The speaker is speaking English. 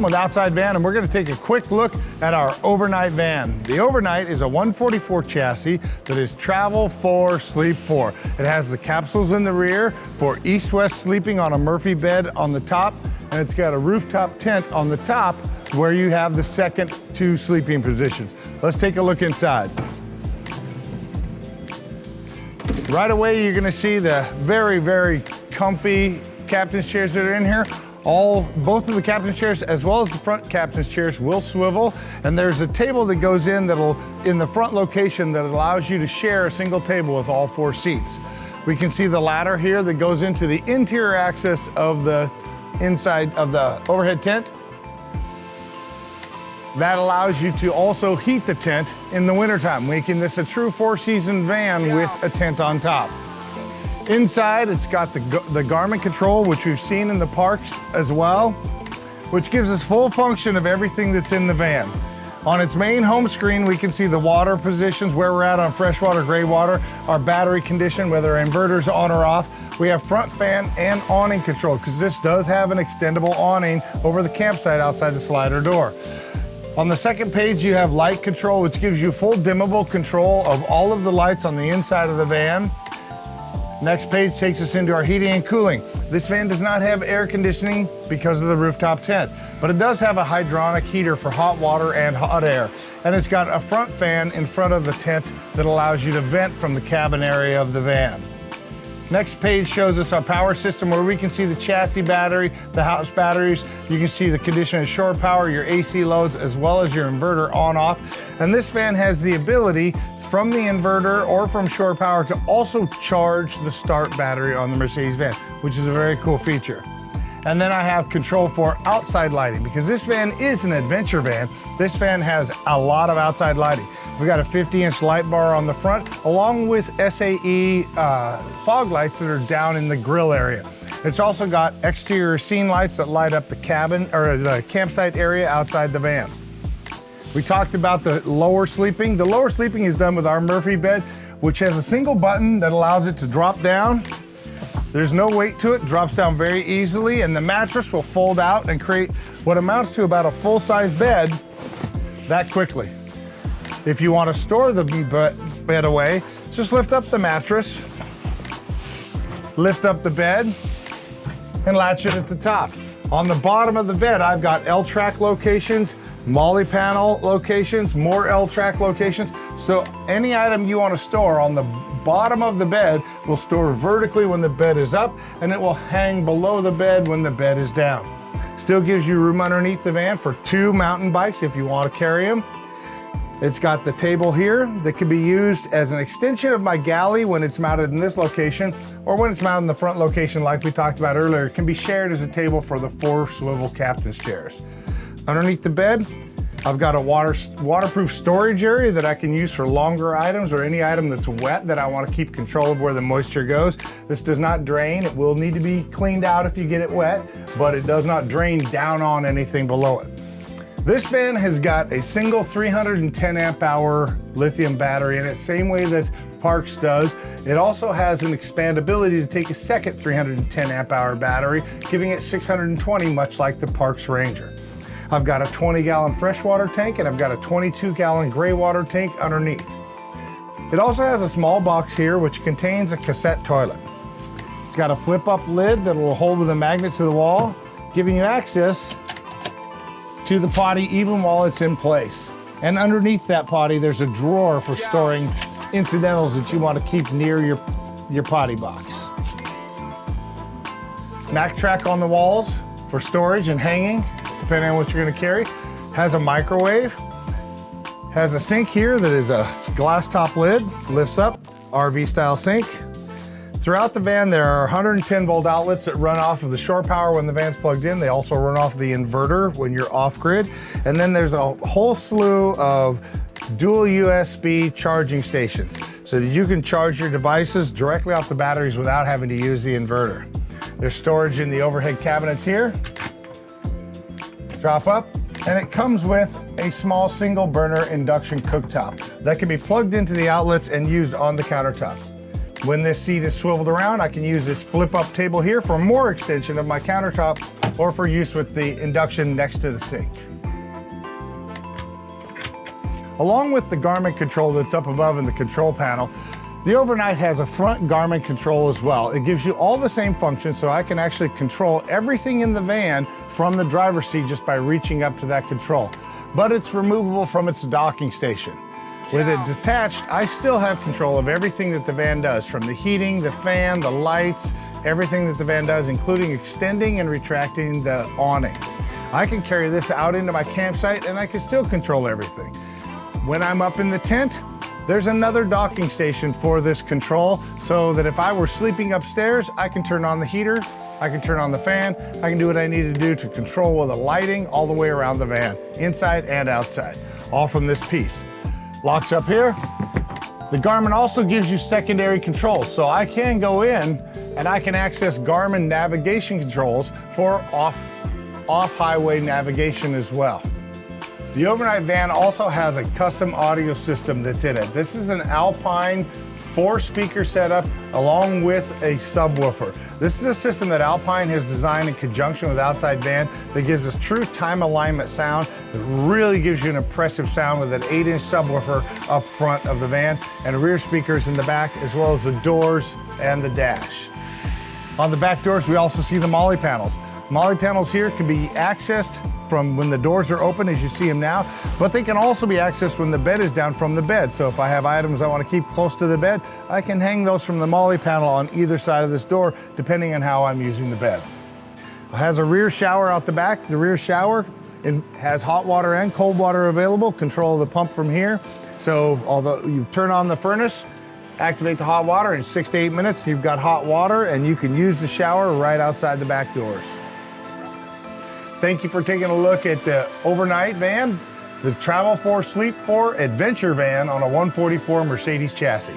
with Outside Van, and we're going to take a quick look at our overnight van. The overnight is a 144 chassis that is travel 4, sleep 4. It has the capsules in the rear for east-west sleeping on a Murphy bed on the top, and it's got a rooftop tent on the top where you have the second 2 sleeping positions. Let's take a look inside. Right away, you're going to see the very, very comfy captain's chairs that are in here. Both of the captain's chairs as well as the front captain's chairs will swivel, and there's a table that goes in the front location that allows you to share a single table with all 4 seats. We can see the ladder here that goes into the interior access of the inside of the overhead tent. That allows you to also heat the tent in the wintertime, making this a true 4-season van with a tent on top. Inside, it's got the Garmin control, which we've seen in the parks as well, which gives us full function of everything that's in the van. On its main home screen, we can see the water positions, where we're at on freshwater, gray water, our battery condition, whether our inverter's on or off. We have front fan and awning control, because this does have an extendable awning over the campsite outside the slider door. On the second page, you have light control, which gives you full dimmable control of all of the lights on the inside of the van. Next page takes us into our heating and cooling. This van does not have air conditioning because of the rooftop tent, but it does have a hydronic heater for hot water and hot air. And it's got a front fan in front of the tent that allows you to vent from the cabin area of the van. Next page shows us our power system, where we can see the chassis battery, the house batteries. You can see the condition and shore power, your AC loads, as well as your inverter on off. And this van has the ability from the inverter or from shore power to also charge the start battery on the Mercedes van, which is a very cool feature. And then I have control for outside lighting, because this van is an adventure van. This van has a lot of outside lighting. We've got a 50-inch light bar on the front, along with SAE fog lights that are down in the grill area. It's also got exterior scene lights that light up the cabin or the campsite area outside the van. We talked about the lower sleeping. The lower sleeping is done with our Murphy bed, which has a single button that allows it to drop down. There's no weight to it, drops down very easily, and the mattress will fold out and create what amounts to about a full-size bed that quickly. If you want to store the bed away, just lift up the mattress, lift up the bed, and latch it at the top. On the bottom of the bed, I've got L-track locations, MOLLE panel locations, more L-track locations. So any item you want to store on the bottom of the bed will store vertically when the bed is up, and it will hang below the bed when the bed is down. Still gives you room underneath the van for 2 mountain bikes if you want to carry them. It's got the table here that can be used as an extension of my galley when it's mounted in this location, or when it's mounted in the front location like we talked about earlier. It can be shared as a table for the 4 swivel captain's chairs. Underneath the bed, I've got a waterproof storage area that I can use for longer items or any item that's wet that I want to keep control of where the moisture goes. This does not drain. It will need to be cleaned out if you get it wet, but it does not drain down on anything below it. This van has got a single 310 amp hour lithium battery in it, same way that Parks does. It also has an expandability to take a second 310 amp hour battery, giving it 620, much like the Parks Ranger. I've got a 20-gallon freshwater tank, and I've got a 22-gallon gray water tank underneath. It also has a small box here which contains a cassette toilet. It's got a flip-up lid that will hold with a magnet to the wall, giving you access to the potty even while it's in place. And underneath that potty, there's a drawer for storing incidentals that you want to keep near your potty box. Mac track on the walls for storage and hanging, depending on what you're going to carry. Has a microwave. Has a sink here that is a glass top lid, lifts up, RV style sink. Throughout the van, there are 110 volt outlets that run off of the shore power when the van's plugged in. They also run off the inverter when you're off grid. And then there's a whole slew of dual USB charging stations so that you can charge your devices directly off the batteries without having to use the inverter. There's storage in the overhead cabinets here. Drop up, and it comes with a small single burner induction cooktop that can be plugged into the outlets and used on the countertop. When this seat is swiveled around, I can use this flip-up table here for more extension of my countertop or for use with the induction next to the sink. Along with the Garmin control that's up above in the control panel, the Overnight has a front Garmin control as well. It gives you all the same functions, so I can actually control everything in the van from the driver's seat just by reaching up to that control. But it's removable from its docking station. With it detached, I still have control of everything that the van does, from the heating, the fan, the lights, everything that the van does, including extending and retracting the awning. I can carry this out into my campsite and I can still control everything. When I'm up in the tent, there's another docking station for this control, so that if I were sleeping upstairs, I can turn on the heater, I can turn on the fan, I can do what I need to do to control the lighting all the way around the van, inside and outside, all from this piece. Locks up here. The Garmin also gives you secondary controls, so I can go in and I can access Garmin navigation controls for off-highway navigation as well. The Overnight van also has a custom audio system that's in it. This is an Alpine 4-speaker setup along with a subwoofer. This is a system that Alpine has designed in conjunction with Outside Van that gives us true time alignment sound that really gives you an impressive sound with an 8-inch subwoofer up front of the van and rear speakers in the back, as well as the doors and the dash. On the back doors, we also see the MOLLE panels. MOLLE panels here can be accessed from when the doors are open, as you see them now, but they can also be accessed when the bed is down from the bed. So if I have items I want to keep close to the bed, I can hang those from the MOLLE panel on either side of this door, depending on how I'm using the bed. It has a rear shower out the back. The rear shower has hot water and cold water available, control the pump from here. So although you turn on the furnace, activate the hot water, in 6 to 8 minutes, you've got hot water and you can use the shower right outside the back doors. Thank you for taking a look at the Overnight van, the Travel for, Sleep for, Adventure van on a 144 Mercedes chassis.